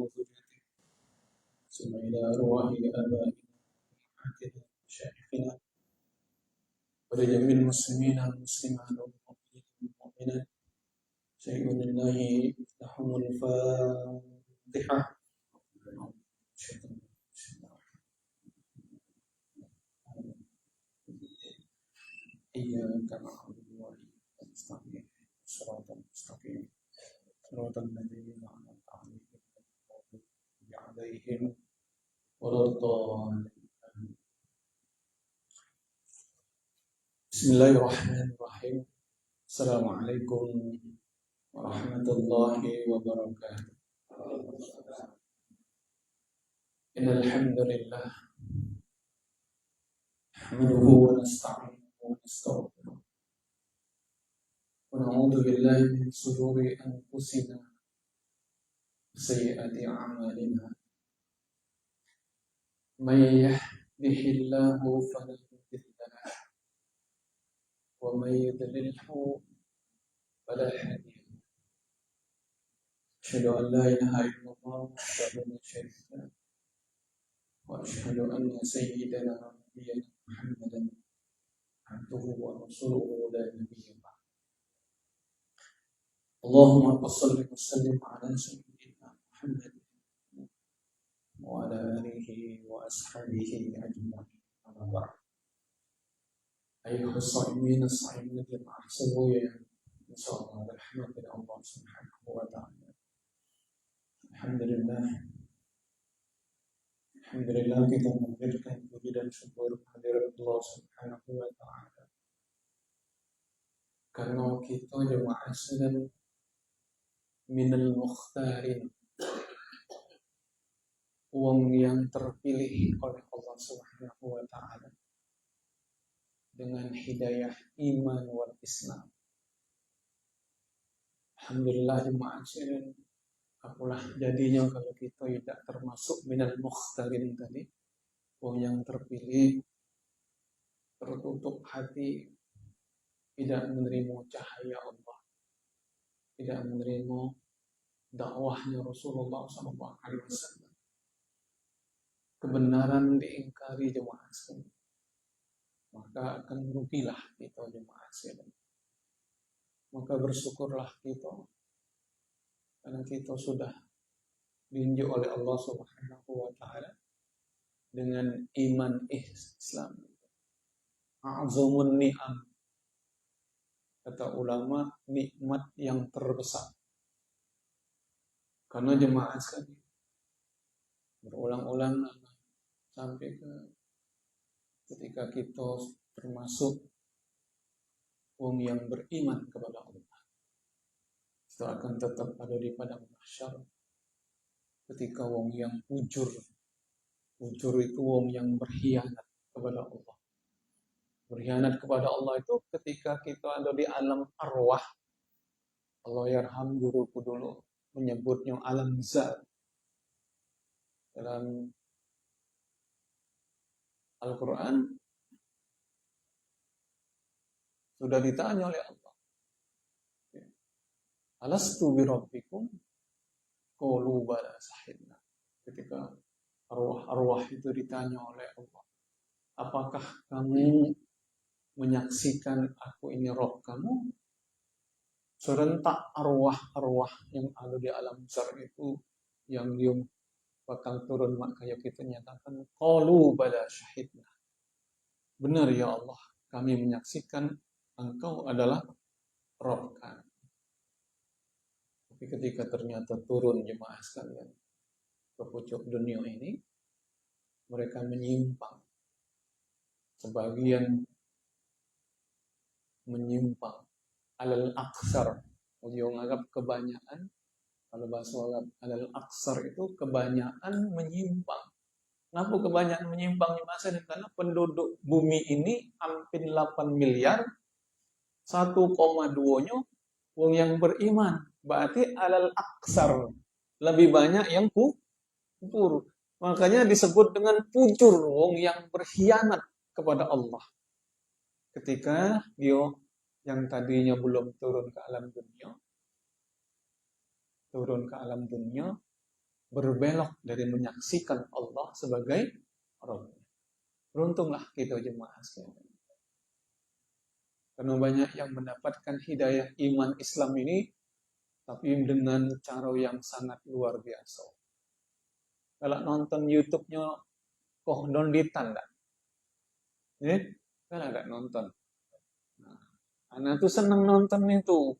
وذريته ثم إلى أرواح آبائنا وأمهاتنا ومشايخنا ولجميع المسلمين والمسلمات والمؤمنين والمؤمنات شيء لله لهم الفاتحة. إياك نعبد وإياك نستعين صراط المستقيم صراط الذين أنعمت عليهم غير المغضوب عليهم ولا الضالين. بسم الله الرحمن الرحيم. السلام عليكم ورحمة الله وبركاته. إن الحمد لله نحمده ونستعينه ونستغفره ونعوذ بالله من شرور أنفسنا وسيئات أعمالنا. من يهده الله فلا مضل له ومن يضلله فلا هادي له. أشهد أن لا إله إلا الله وحده لا شريك له وأشهد أن سيدنا ونبينا محمدا عبده ورسوله لا نبي بعده. اللهم صل وسلم على سيدنا محمد وعلى آله وأصحابه أجمعين. أما بعد. أيها الصائمين الصائمين جماعة سوية إن شاء الله برحمة الله سبحانه وتعالى. Alhamdulillah kita memberikan puji dan syukur kehadirat Allah Subhanahu wa taala. Karena kita jemaah sedang minal mukhtarin, uang yang terpilih oleh Allah Subhanahu wa taala dengan hidayah iman wal Islam. Alhamdulillah jemaah sedang apalah jadinya kalau kita tidak termasuk minal mukhtarin tadi, orang yang terpilih, tertutup hati, tidak menerima cahaya Allah, tidak menerima dakwahnya Rasulullah SAW. Kebenaran diingkari jemaah sekalian, maka akan merugilah kita jemaah sekalian. Maka bersyukurlah kita karena kita sudah diunjuk oleh Allah Subhanahu wa taala dengan iman Islam. A'zamun ni'am, kata ulama, nikmat yang terbesar. Karena jemaah sekalian berulang-ulang sampai ketika kita termasuk orang yang beriman kepada Allah, kita akan tetap ada di padang mahsyar ketika wong yang ujur itu wong yang berkhianat kepada Allah. Berkhianat kepada Allah itu ketika kita ada di alam arwah. Allah yarham guruku dulu menyebutnya alam zat. Dalam Al-Quran sudah ditanya oleh Allah, alastu birabbikum qalu bala sahidna. Ketika arwah-arwah itu ditanya oleh Allah, apakah kamu menyaksikan aku ini roh kamu? Serentak arwah-arwah yang ada di alam zar itu yang dia bakal turun, maka kita nyatakan qalu bala syahidna. Benar ya Allah, kami menyaksikan engkau adalah roh kami. Tapi ketika ternyata turun jemaah sekalian ke pucuk dunia ini, mereka menyimpang. Sebagian menyimpang alal aksar. Dia menganggap kebanyakan, kalau bahasa Arab alal aksar itu kebanyakan menyimpang. Kenapa kebanyakan menyimpang jemaah sekalian? Karena penduduk bumi ini hampir 8 miliar, 1,2-nya wong yang beriman. Berarti alal aksar, lebih banyak yang kufur. Makanya disebut dengan fujur, wong yang berkhianat kepada Allah. Ketika dia yang tadinya belum turun ke alam dunia, berbelok dari menyaksikan Allah sebagai Rabb. Beruntunglah kita jemaah sekalian. Karena banyak yang mendapatkan hidayah iman Islam ini, tapi dengan cara yang sangat luar biasa. Kalau nonton YouTube-nya kok donditan dah. Kalau nggak nonton. Nah, anak tuh senang nonton itu.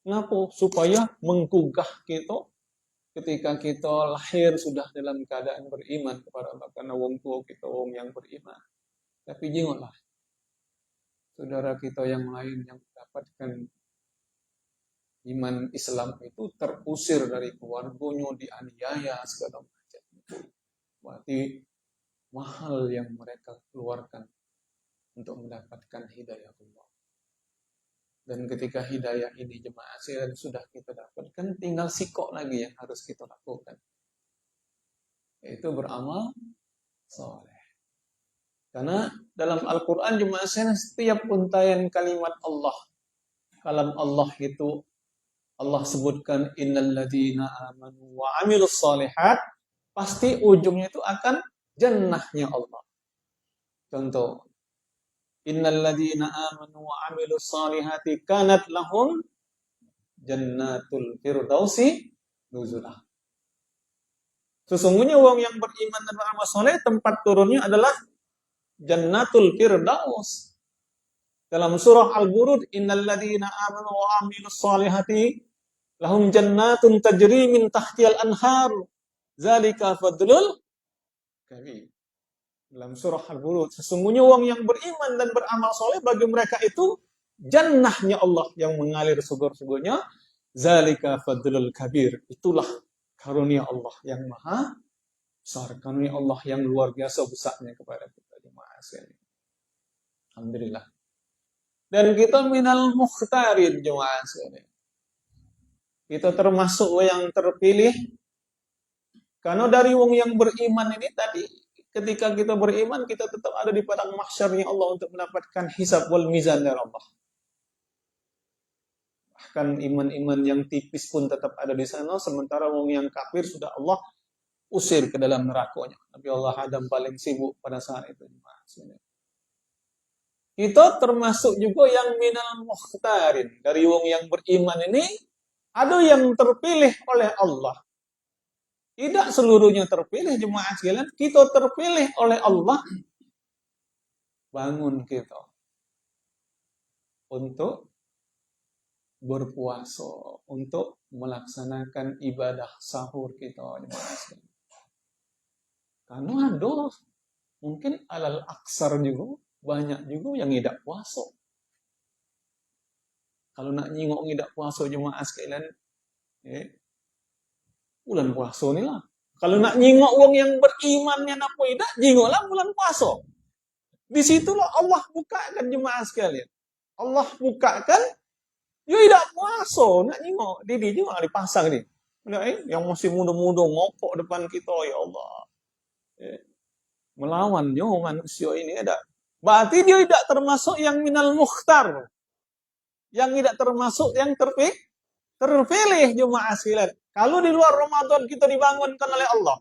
Kenapa? Supaya menggugah kita ketika kita lahir sudah dalam keadaan beriman kepada Allah. Karena wong tua kita wong yang beriman. Tapi jengoklah saudara kita yang lain yang mendapatkan iman Islam itu terusir dari keluarganya, dianiaya segala macam. Berarti mahal yang mereka keluarkan untuk mendapatkan hidayah Allah. Dan ketika hidayah ini jemaah sekalian sudah kita dapatkan, tinggal sikok lagi yang harus kita lakukan, yaitu beramal soleh. Karena dalam Al-Quran jemaah sekalian setiap untayan kalimat Allah, kalam Allah itu Allah sebutkan innal ladzina amanu wa amilus solihat, pasti ujungnya itu akan jannahnya Allah. Contoh, innal ladzina amanu wa amilus solihati kanat lahum jannatul firdausi nuzulah. Sesungguhnya wong yang beriman dan beramal soleh tempat turunnya adalah jannatul firdaus. Dalam surah Al-Burud, innal ladzina amanu wa amilus solihati lahum jannatun tajri min tahtiyal anhar. Zalika fadlul kabir. Dalam surah Al-Burud, sesungguhnya orang yang beriman dan beramal soleh bagi mereka itu jannahnya Allah yang mengalir subur-suburnya. Zalika fadlul kabir. Itulah karunia Allah yang maha besar, karunia Allah yang luar biasa besarnya kepada kita jemaah sekalian. Alhamdulillah. Dan kita minal mukhtarin jemaah sekalian. Kita termasuk yang terpilih. Karena dari wong yang beriman ini tadi, ketika kita beriman, kita tetap ada di padang mahsyarnya Allah untuk mendapatkan hisab wal mizan dari Allah. Bahkan iman-iman yang tipis pun tetap ada di sana, sementara wong yang kafir sudah Allah usir ke dalam nerakanya. Nabi Allah Adam paling sibuk pada saat itu. Kita termasuk juga yang minal mukhtarin. Dari wong yang beriman ini, ada yang terpilih oleh Allah. Tidak seluruhnya terpilih jemaah sekalian, kita terpilih oleh Allah. Bangun kita untuk berpuasa, untuk melaksanakan ibadah sahur kita jemaah sekalian. Karena ada mungkin alal aksar juga, banyak juga yang tidak puasa. Kalau nak nyingok tidak puasa jemaah sekalian, bulan puasa ni lah. Kalau nak nyingok wong yang berimannya napa tidak, jingoklah bulan puasa. Di situlah Allah bukakan jemaah sekalian. Allah bukakan, ya tidak puasa, nak nyingok. Didi juga dipasang ni. Yang masih muda-muda ngokok depan kita, ya Allah. Melawan jo manusia ini ada. Berarti dia tidak termasuk yang minal mukhtar. Yang tidak termasuk yang terpilih jemaah sekalian. Kalau di luar Ramadan kita dibangunkan oleh Allah.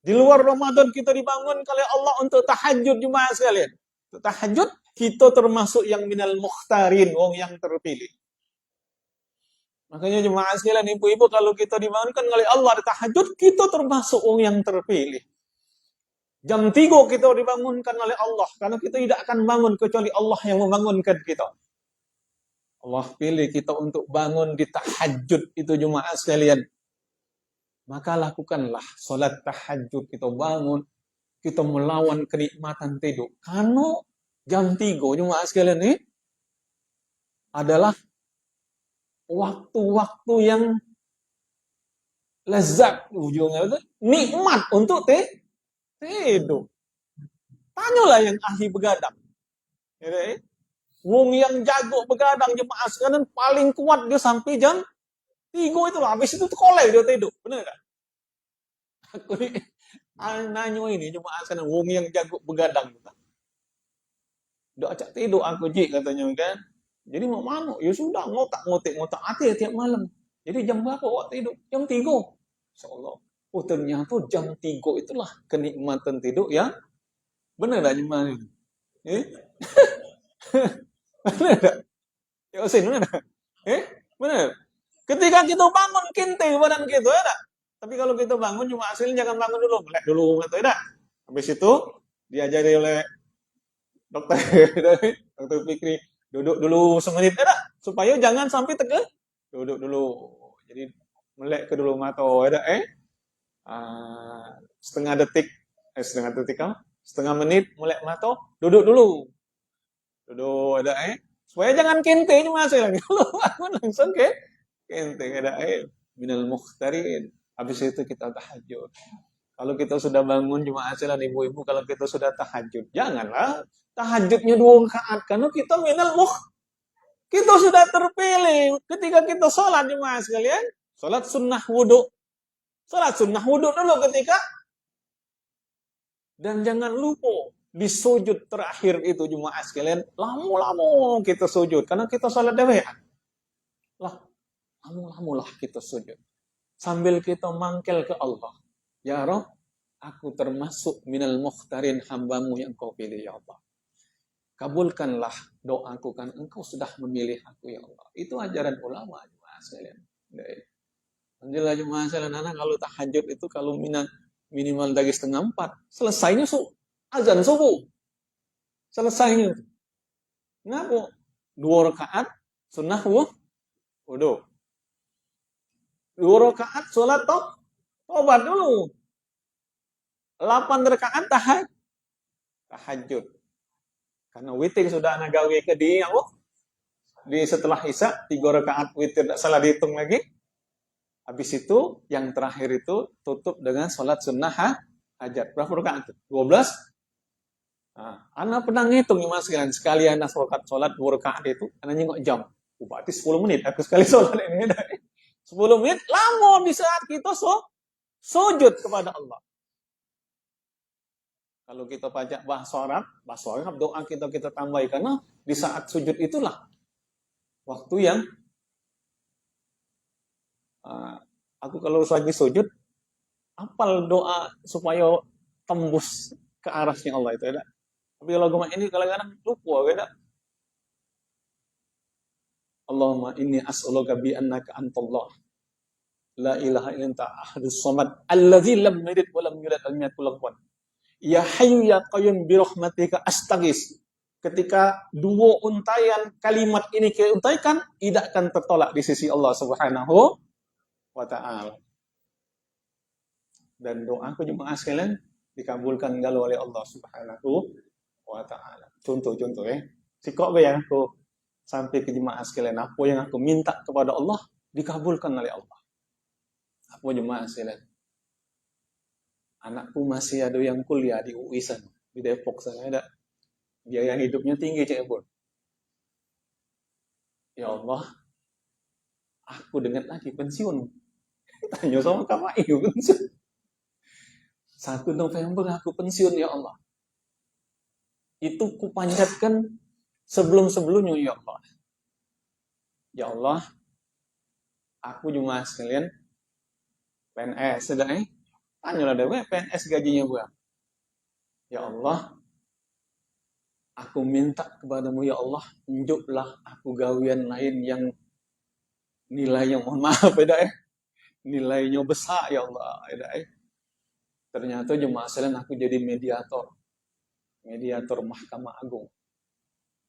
Di luar Ramadan kita dibangunkan oleh Allah untuk tahajud jemaah sekalian. Untuk tahajud kita termasuk yang minal mukhtarin, wong yang terpilih. Makanya jemaah sekalian, ibu-ibu, kalau kita dibangunkan oleh Allah di tahajud, kita termasuk wong yang terpilih. Jam 3 kita dibangunkan oleh Allah, karena kita tidak akan bangun kecuali Allah yang membangunkan kita. Allah pilih kita untuk bangun di tahajud itu jemaah sekalian. Maka lakukanlah solat tahajud, kita bangun, kita melawan kenikmatan tidur. Karena jam 3 jemaah sekalian ini adalah waktu-waktu yang lezat, ujungnya itu nikmat untuk tidur. Tanyalah yang ahli begadang. Ya, wong yang jago begadang jemaah sekalian paling kuat dia sampai jam 3 itu lah. Habis itu kolej dia tidur. Benar tak? Aku ni nanya ini jemaah sekalian, wong yang jago begadang. Dak acak tidur aku jik katanya kan. Jadi mau mana? Ya sudah ngotak-ngotik hati tiap malam. Jadi jam berapa awak tidur? Jam 3. Insyaallah. Oh ternyata jam 3 itulah kenikmatan tidur ya. Benar tak gimana ini? Eh? Benar tak? Ya Usin, benar tak? Benar. Ketika kita bangun kinte badan kita ya tak? Tapi kalau kita bangun cuma hasilnya jangan bangun dulu, melek dulu gitu ya tak? Habis itu diajari oleh dokter dokter Fikri duduk dulu semenit ya tak? Supaya jangan sampai tegak. Duduk dulu. Jadi melek ke dulu mata ya tak? Setengah detik, setengah menit melek mata, duduk dulu. Duduk ada supaya jangan kente cuma hasil lagi. Kalau bangun langsung ke kente ada minal mukhtarin. Habis itu kita tahajud. Kalau kita sudah bangun cuma asilan ibu-ibu, kalau kita sudah tahajud, janganlah tahajudnya 2 rakaat karena kita minal kita sudah terpilih ketika kita sholat jemaah sekalian, sholat sunnah wudu. Sholat sunnah wudu dulu ketika, dan jangan lupa di sujud terakhir itu jemaah sekalian, lama-lama kita sujud karena kita sholat dawean. Lah, lama-lama lah kita sujud sambil kita mangkel ke Allah. Ya Rabb, aku termasuk minal mukhtarin, hambamu yang kau pilih ya Allah. Kabulkanlah doaku kan engkau sudah memilih aku ya Allah. Itu ajaran ulama jemaah sekalian. Alhamdulillah jemaah sekalian, anak kalau tahajud itu kalau minimal dari 3:30, selesainya azan subuh. Selesainya. Kenapa? 2 rakaat sunnah wudu. 2 rakaat sholat tobat dulu. 8 rakaat tahajud. Karena witir sudah anak gawe ke dia, di setelah isya 3 rakaat witir, tidak salah dihitung lagi. Habis itu yang terakhir itu tutup dengan sholat sunnah hajat. Berapa rakaat itu? 12. Nah, anak pernah ngitung ya mas sekalian anak sholat 2 rakaat itu, anak nengok jam. Berarti 10 menit aku sekali sholat ini. 10 menit lama di saat kita sujud kepada Allah. Kalau kita pajak bahasa Arab doa kita tambah karena di saat sujud itulah waktu yang aku kalau lagi sujud apal doa supaya tembus ke arasnya Allah itu ya. Tapi kalau gue ini kadang-kadang lupa ya. Allahumma inni as'aluka bi annaka antallah la ilaha illa anta ahadus samad alladzi lam yalid wa lam yulad wa lam yakul lahu kufuwan. Ya Hayyu ya Qayyum bi rahmatika astaghis. Ketika 2 untayan kalimat ini keuntaikan, tidak akan tertolak di sisi Allah Subhanahu wa taala. Dan doaku jemaah sekalian dikabulkan galau oleh Allah Subhanahu wa taala. Contoh-contoh sikok ya aku sampai ke jemaah sekalian, apa yang aku minta kepada Allah dikabulkan oleh Allah. Apa jemaah sekalian? Anakku masih ada yang kuliah di UI sana, di Depok sana ada. Biaya hidupnya tinggi Cik Ebon. Ya Allah, aku dengar lagi pensiun. Tanya sama Kak Iu pensiun. 1 November aku pensiun ya Allah. Itu kupanjatkan sebelum-sebelumnya ya Allah. Ya Allah, aku jemaah sekalian PNS sudah tanyalah dewe PNS gajinya berapa. Ya Allah, aku minta kepadamu ya Allah, tunjuklah aku gawian lain yang nilainya mohon maaf nilainya besar ya Allah Ternyata jemaah sekalian aku jadi mediator Mahkamah Agung.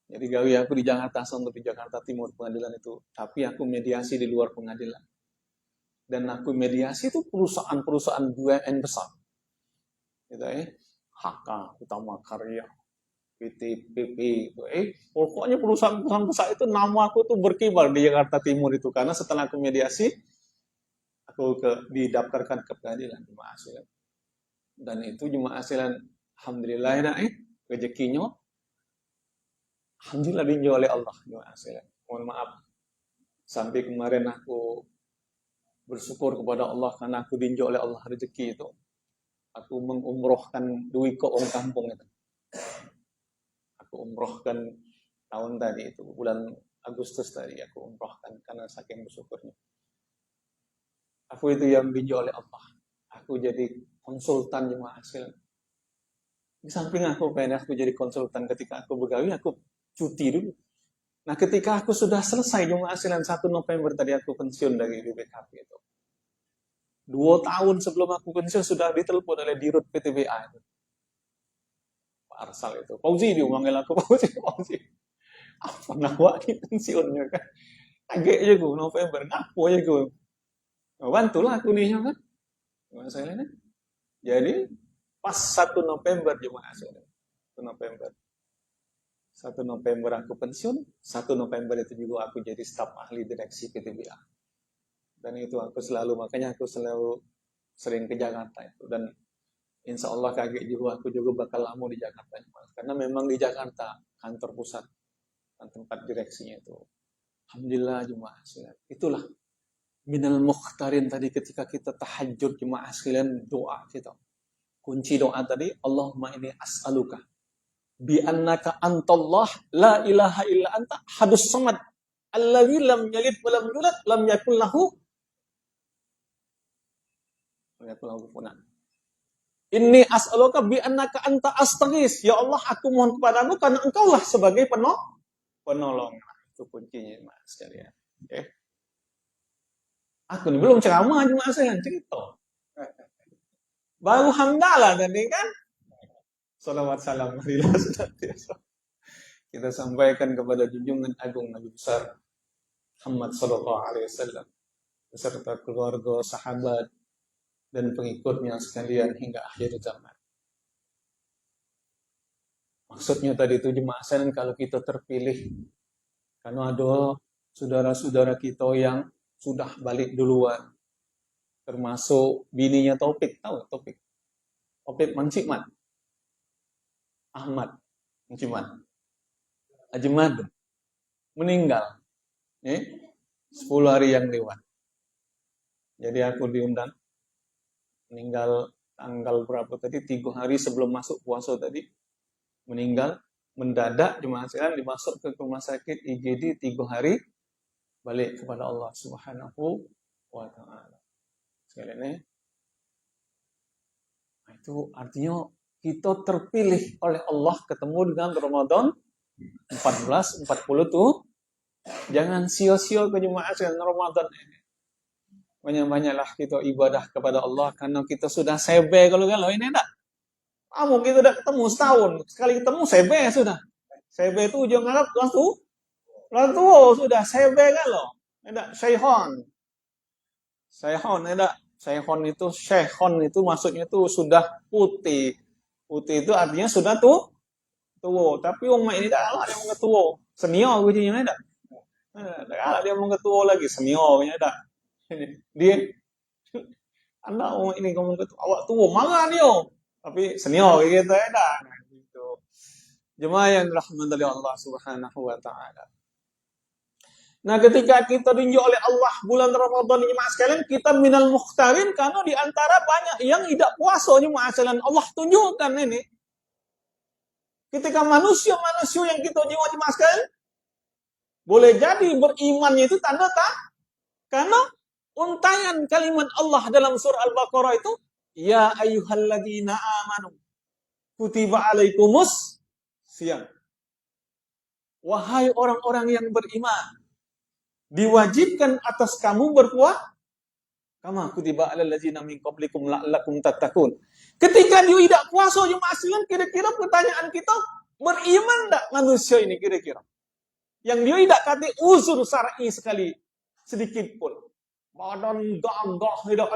Jadi gawe aku di Jakarta Selatan, di Jakarta Timur pengadilan itu, tapi aku mediasi di luar pengadilan. Dan aku mediasi itu perusahaan-perusahaan BUMN besar. Gitu HK, Utama Karya, PTPP itu pokoknya perusahaan-perusahaan besar itu nama aku tuh berkibar di Jakarta Timur itu karena setelah aku mediasi aku didaftarkan ke pengadilan jemaah sekalian. Dan itu jemaah sekalian alhamdulillah rezekinya alhamdulillah diinjau oleh Allah jemaah sekalian. Mohon maaf sampai kemarin aku bersyukur kepada Allah karena aku diinjau oleh Allah rezeki itu. Aku mengumrohkan duit ke orang kampung itu. Aku umrohkan tahun tadi itu bulan Agustus tadi aku umrohkan karena saking bersyukurnya. Aku itu yang ditunjuk oleh Allah. Aku jadi konsultan jemaah sekalian. Di samping aku pengen aku jadi konsultan ketika aku begawi, aku cuti dulu. Nah, ketika aku sudah selesai jemaah sekalian 1 November tadi aku pensiun dari BPKP itu. 2 tahun sebelum aku pensiun sudah ditelepon oleh Dirut PTBA itu. Pak Arsal itu. Fauzi dia manggil aku, Fauzi. Apa nawak ini pensiunnya kan? Kaget aja gue November, ngaku aja gue. Bantulah aku nih kan. Jemaah sekalian. Jadi pas 1 November jemaah sekalian. 1 November. 1 November aku pensiun, 1 November itu juga aku jadi staf ahli direksi PTBA. Dan itu aku selalu, makanya aku selalu sering ke Jakarta itu. Dan insya Allah kaget juga aku juga bakal lama di Jakarta. Karena memang di Jakarta kantor pusat dan tempat direksinya itu. Alhamdulillah jemaah sekalian. Itulah minal mukhtarin tadi ketika kita tahajud jemaah sekalian doa kita. Kunci doa tadi, Allahumma ini as'aluka bi annaka antallah la ilaha illa anta hadus samad alladzi lam yalid wa lam yulad lam yakul lahu kufuwan. Inni as'aluka bi annaka anta astaghis. Ya Allah, aku mohon kepadamu karena engkaulah sebagai penolong. Itu kuncinya Mas sekalian. Okay. Aku ini belum ceramah cuma saya cerita. Baru hamdalah tadi kan. Salawat salam marilah senantiasa kita sampaikan kepada junjungan agung Nabi besar Muhammad sallallahu alaihi wasallam beserta keluarga, sahabat dan pengikutnya sekalian hingga akhir zaman. Maksudnya tadi itu jemaah sekalian kalau kita terpilih karena ada saudara-saudara kita yang sudah balik duluan termasuk bininya Taufik, tahu Taufik Mancikman Ahmad Manciman Ajmad meninggal 10 hari yang lewat. Jadi aku diundang meninggal tanggal berapa tadi 3 hari sebelum masuk puasa tadi meninggal mendadak jemaah sekalian dimasuk ke rumah sakit IGD 3 hari balik kepada Allah Subhanahu wa taala. Sekalian itu artinya kita terpilih oleh Allah ketemu dengan Ramadan 14, 40 tuh. Jangan sia-sia ke jemaah sekalian Ramadan ini. Banyak-banyaklah kita ibadah kepada Allah karena kita sudah sebe kalau ini enggak. Kamu kita udah ketemu setahun, sekali ketemu sebe sudah. Sebe itu ujung Arab lalu sudah sebe kalau. Enggak Syekhon. Syekhon enggak. Syekhon itu maksudnya itu sudah putih. Putih itu artinya sudah tua. Tapi umat ini tak kalah dia mau tua. Senior kuncinya enggak. Tak kalah dia mau tua lagi seniornya enggak. Dia anak umat ini ngomong ketua, awak tua marah dia. Tapi senior gitu enggak. Gitu. Jemaah yang dirahmati oleh Allah Subhanahu wa taala. Nah, ketika kita ditunjuk oleh Allah bulan Ramadan ini jemaah sekalian, kita minal mukhtarin karena di antara banyak yang tidak puasa jemaah sekalian. Allah tunjukkan ini. Ketika manusia-manusia yang kita tunjuk jemaah sekalian, boleh jadi berimannya itu tanda tak? Karena untayan kalimat Allah dalam surah Al-Baqarah itu, ya ayyuhalladzina amanu kutiba alaikumus siyam. Wahai orang-orang yang beriman, diwajibkan atas kamu berpuasa kama kutiba alal ladzina min qablikum la'allakum tattaqun. Ketika dia tidak puasa jemaah sekalian, kira-kira pertanyaan kita, beriman enggak manusia ini kira-kira? Yang dia tidak kata uzur syar'i sekali sedikit pun. Badan gagah tidak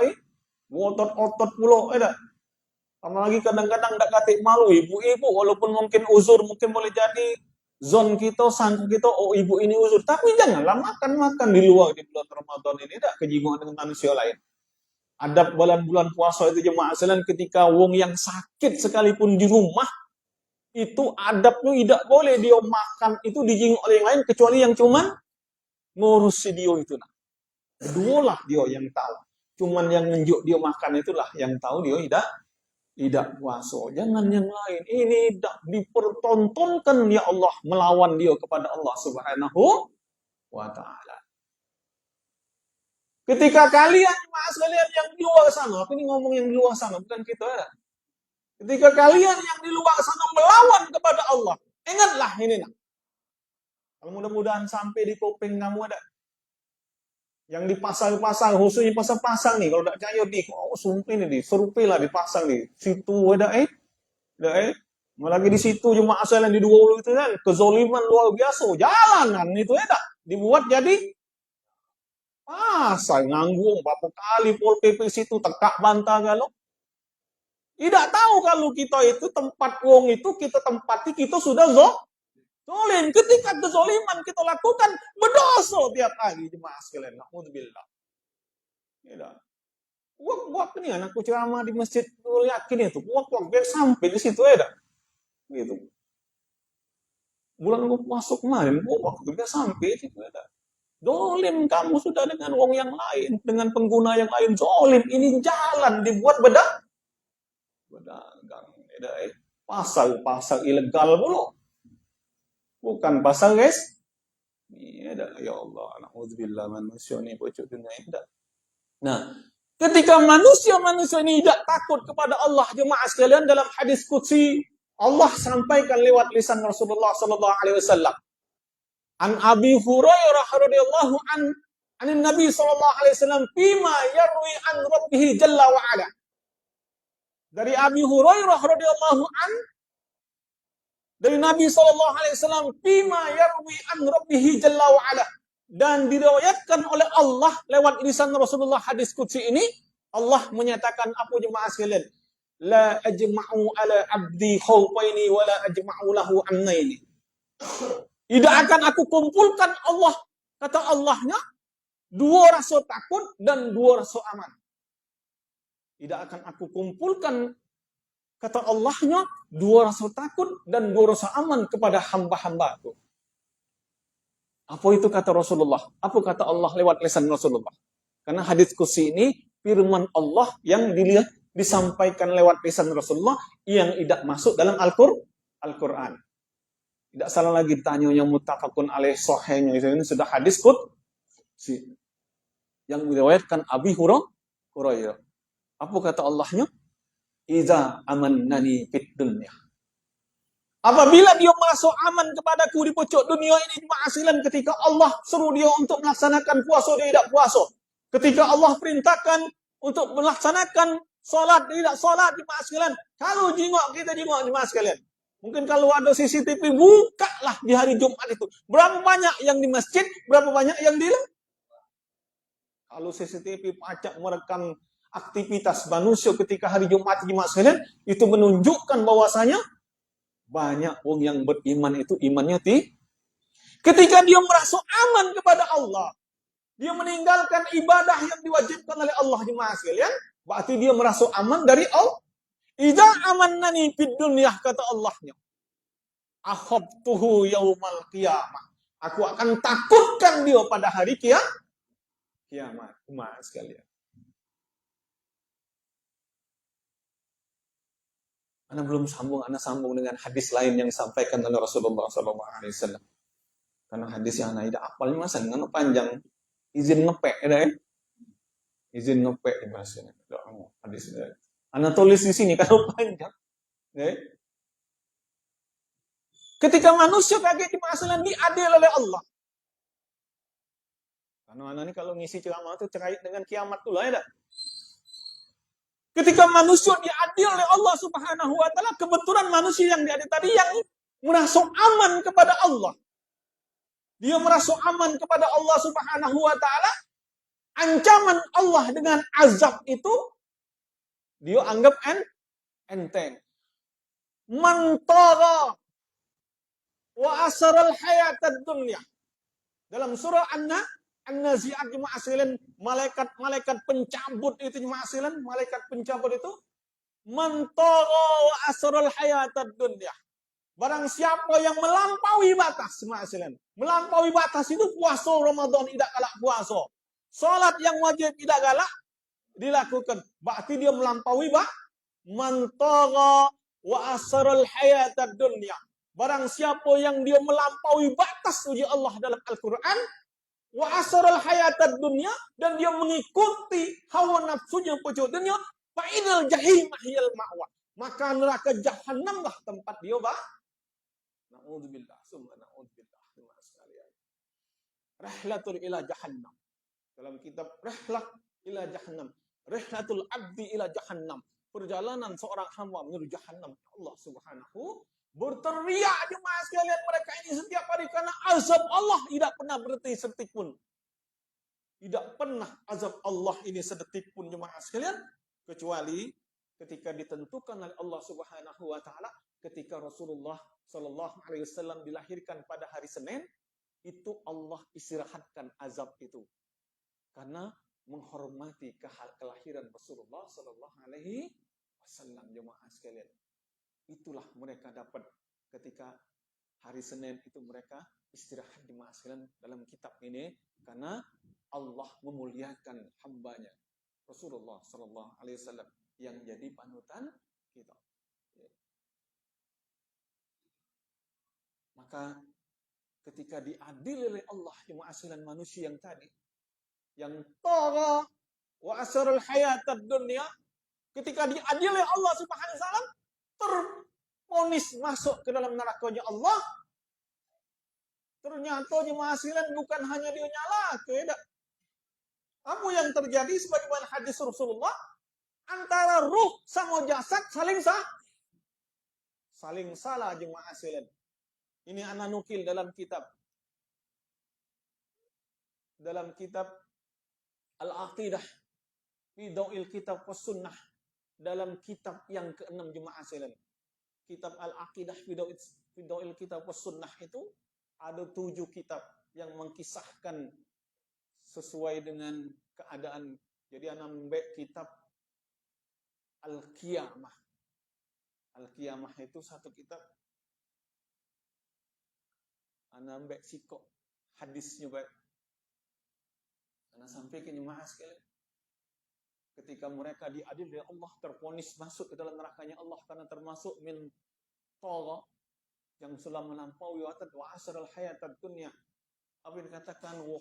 otot-otot pula tidak. Apalagi kadang-kadang tidak kata malu ibu-ibu walaupun mungkin uzur mungkin boleh jadi zon kita, sangka kita, oh ibu ini uzur. Tapi janganlah makan-makan di luar di bulan Ramadan ini. Tidak kejingungan dengan manusia lain. Adab bulan-bulan puasa itu jemaah sekalian ketika wong yang sakit sekalipun di rumah, itu adabnya tidak boleh dia makan itu dijinguk oleh yang lain kecuali yang cuman ngurus dia itu. Nah. Kedualah dia yang tahu. Cuman yang nunjuk dia makan itulah yang tahu dia tidak puasa. Jangan yang lain. Ini tidak dipertontonkan ya Allah melawan dia kepada Allah Subhanahu wa taala. Ketika kalian, maaf kalian yang di luar sana, aku ini ngomong yang di luar sana, bukan kita ya. Ketika kalian yang di luar sana melawan kepada Allah, ingatlah ini nak. Kalau mudah-mudahan sampai di kuping kamu ada yang dipasang-pasang, khususnya pasang-pasang nih, kalau tidak percaya di, oh sumpah ini di, serupilah dipasang di situ ada Malagi di situ cuma asal yang di dua itu kan, kezoliman luar biasa, jalanan itu ada dibuat jadi pasang nganggung berapa kali Pol PP situ tekak bantah kalau tidak tahu kalau kita itu tempat wong itu kita tempati kita sudah zolim. Ketika kezoliman kita lakukan berdosa tiap hari jemaah sekalian. Alhamdulillah. Tidak. Buat ini anakku ceramah di masjid yakin itu. Buat biar sampai di situ ada. Gitu. Bulan masuk kemarin, waktu dia sampai itu ada. Zolim kamu sudah dengan wong yang lain, dengan pengguna yang lain zolim. Ini jalan dibuat bedagang. Pasar ilegal pula. Bukan pasar guys. Ini ada ya Allah, alhamdulillah manusia ini pojok dunia ini. Nah, ketika manusia ini tidak takut kepada Allah, jemaah sekalian, dalam hadis qudsi Allah sampaikan lewat lisan Rasulullah sallallahu alaihi wasallam. An Abi Hurairah radhiyallahu an Nabi sallallahu alaihi wasallam bima yarwi an rabbih jalla wa ala. Dari Abi Hurairah radhiyallahu an dari Nabi sallallahu alaihi wasallam bima yarwi an rabbih jalla wa ala, dan diriwayatkan oleh Allah lewat lisan Rasulullah hadis qudsi ini. Allah menyatakan apa jemaah sekalian? La ajma'u ala abdi khawfaini wa la ajma'u lahu amnaini. Tidak akan aku kumpulkan Allah, kata Allahnya, dua rasa takut dan dua rasa aman. Tidak akan aku kumpulkan, kata Allahnya, dua rasa takut dan dua rasa aman kepada hamba-hambaku. Apa itu kata Rasulullah? Apa kata Allah lewat lisan Rasulullah? Karena hadis qudsi ini firman Allah yang disampaikan lewat lisan Rasulullah yang tidak masuk dalam Al-Quran. Tidak salah lagi ditanya yang muttafaqun alaih sahihnya ini sudah hadis qudsi yang diriwayatkan Abi Hurairah. Apa kata Allahnya? Iza amannani fid dunya. Apabila dia masuk aman kepadaku di pojok dunia ini, ma'asilan, ketika Allah suruh dia untuk melaksanakan puasa, dia tidak puasa. Ketika Allah perintahkan untuk melaksanakan sholat, dia tidak sholat, ma'asilan. Kalau jingok, kita jingok, ma'asilan. Mungkin kalau ada CCTV, bukalah di hari Jumat itu. Berapa banyak yang di masjid, berapa banyak yang di... Kalau CCTV pacak merekam aktivitas manusia ketika hari Jumat, jemaah sekalian, itu menunjukkan bahwasanya banyak orang yang beriman itu imannya ketika dia merasa aman kepada Allah, dia meninggalkan ibadah yang diwajibkan oleh Allah, jemaah sekalian, berarti dia merasa aman dari Allah. Idza amannani fid dunya, kata Allahnya, akhabtuhu yaumal qiyamah. Aku akan takutkan dia pada hari kiamat, jemaah sekalian. Anda belum sambung, Anda sambung dengan hadis lain yang disampaikan oleh Rasulullah SAW. Karena hadis yang Anda tidak apal, masa dengan panjang. Izin ngepek, ya? Izin ngepek di bahasanya. Hadis. Anda tulis di sini kalau panjang. Ya? Ketika manusia kaget di masalah diadil oleh Allah. Karena Anda ini kalau ngisi ceramah itu terkait dengan kiamat tuh lah, ya? Ketika manusia diadil oleh Allah Subhanahu wa taala, kebetulan manusia yang diadil tadi yang merasa aman kepada Allah. Dia merasa aman kepada Allah Subhanahu wa taala. Ancaman Allah dengan azab itu dia anggap enteng. Man tagha wa asaral hayatad dunya. Dalam surah An-Nazi'at, jemaah sekalian, malaikat pencabut itu, jemaah sekalian, malaikat pencabut itu man tagha wa asral hayatad dunya. Barang siapa yang melampaui batas, jemaah sekalian. Melampaui batas itu puasa Ramadan tidak galak puasa. Salat yang wajib tidak galak dilakukan. Berarti dia melampaui man tagha wa asral hayatad dunya. Barang siapa yang dia melampaui batas uji Allah dalam Al-Quran, wa asaral hayatad dunya, dan dia mengikuti hawa nafsunya pojok dunia, fa idal jahim hiyal ma'wa, maka neraka jahanamlah tempat dia, Na'udzubillah, summa na'udzubillah, jemaah sekalian. Rihlatul ila jahannam. Dalam kitab Rihlah ila jahannam. Rihlatul abdi ila jahannam. Perjalanan seorang hamba menuju jahannam. Allah Subhanahu berteriak, jemaah sekalian, mereka ini setiap hari karena azab Allah tidak pernah berhenti sedetik pun. Tidak pernah azab Allah ini sedetik pun, jemaah sekalian, kecuali ketika ditentukan oleh Allah Subhanahu wa taala, ketika Rasulullah Shallallahu alaihi wasallam dilahirkan pada hari Senin, itu Allah istirahatkan azab itu. Karena menghormati kelahiran Rasulullah Shallallahu alaihi wasallam, jemaah sekalian. Itulah mereka dapat ketika hari Senin itu mereka istirahat, jemaah sekalian, dalam kitab ini, karena Allah memuliakan hambanya Rasulullah Shallallahu alaihi wasallam yang jadi panutan kita. Maka ketika diadili oleh Allah, jemaah sekalian, manusia yang tadi yang tagha wa asarul hayatad dunya, ketika diadili oleh Allah Subhanahu wa taala, terponis masuk ke dalam nerakanya Allah. Ternyata jemaah sekalian bukan hanya dia nyala, tidak. Apa yang terjadi sebagaimana hadis Rasulullah, antara ruh sama jasad saling salah, jemaah sekalian. Ini ana nukil dalam kitab Al-Aqidah fi Dawil Kitab was Sunnah, dalam kitab yang ke-6, jemaah sekalian. Kitab Al-Aqidah fi Dawil Kitab was Sunnah itu ada 7 kitab yang mengkisahkan sesuai dengan keadaan. Jadi ana mbek kitab Al-Qiyamah. Al-Qiyamah itu satu kitab. Ana mbek sikok hadisnya baik. Karena sampai ke jemaah sekalian, ketika mereka diadili oleh Allah, terponis masuk ke dalam nerakanya Allah karena termasuk min tagha, yang sudah melampaui wa asral hayatad dunya. Apa yang dikatakan wa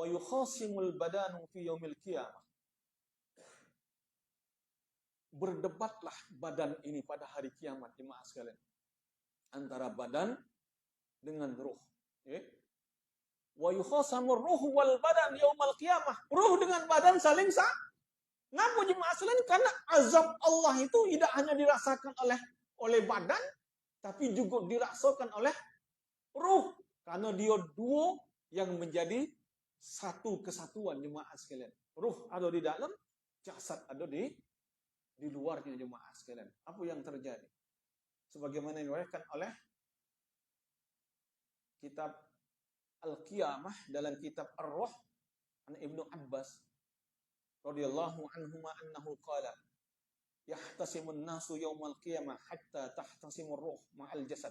yukhasimul badanu fi yaumil qiyamah. Berdebatlah badan ini pada hari kiamat, jemaah sekalian, antara badan dengan ruh. Wa yukhasamur ruh wal badan yaumal qiyamah. Ruh dengan badan saling Kenapa, jemaah sekalian? Karena azab Allah itu tidak hanya dirasakan oleh badan, tapi juga dirasakan oleh ruh. Karena dia dua yang menjadi satu kesatuan, jemaah sekalian. Ruh ada di dalam, jasad ada di luarnya, jemaah sekalian. Apa yang terjadi? Sebagaimana diriwayatkan oleh kitab Al-Qiyamah dalam kitab Ar-Ruh an Ibnu Abbas radhiyallahu anhuma annahu qala yahtasimun nasu yaumal qiyamah hatta tahtasimur ruh ma'al jasad.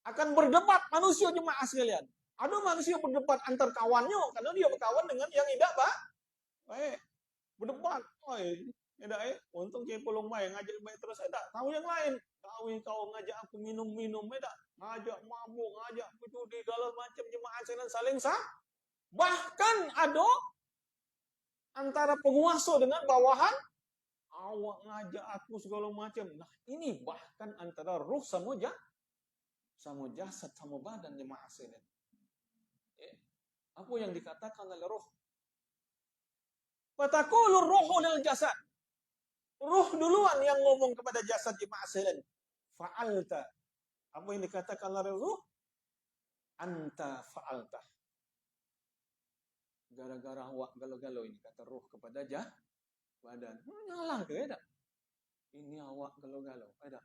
Akan berdebat manusia, jemaah sekalian. Ada manusia berdebat antar kawannya karena dia berkawan dengan yang tidak baik. Berdebat. Tidak, untung dia pelong baik ngajak baik terus, tidak tahu yang lain. Kau ngajak aku minum-minum, tidak. Ngajak mabuk, ngajak aku judi, segala macam, jemaah sekalian saling Bahkan ada antara penguasa dengan bawahan, awak ngajak aku segala macam. Nah, ini bahkan antara ruh sama jasad sama badan, jemaah sekalian. Apa yang dikatakan oleh ruh? Fataqulur ruhu lil jasad. Ruh duluan yang ngomong kepada jasad, jemaah sekalian. Fa'alta. Apa yang dikatakan oleh ruh? Anta fa'alta. Gara-gara awak galau-galau ini, kata ruh kepada badan. Nyalah ke tidak? Ini awak galau-galau. Tidak.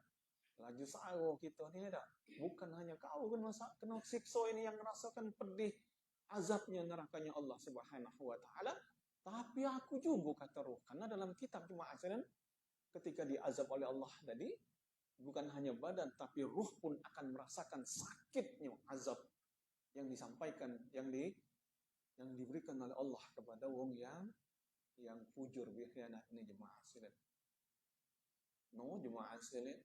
Laju sawo kita ni tidak. Bukan hanya kau kena siksa ini yang merasakan pedih azabnya nerakanya Allah Subhanahu wa taala, tapi aku juga, kata ruh. Karena dalam kitab jemaah sekalian, ketika diazab oleh Allah tadi, bukan hanya badan, tapi ruh pun akan merasakan sakitnya azab yang disampaikan, yang diberikan oleh Allah kepada wong yang fujur bikhianat ini, jemaah sekalian. No, jemaah sekalian,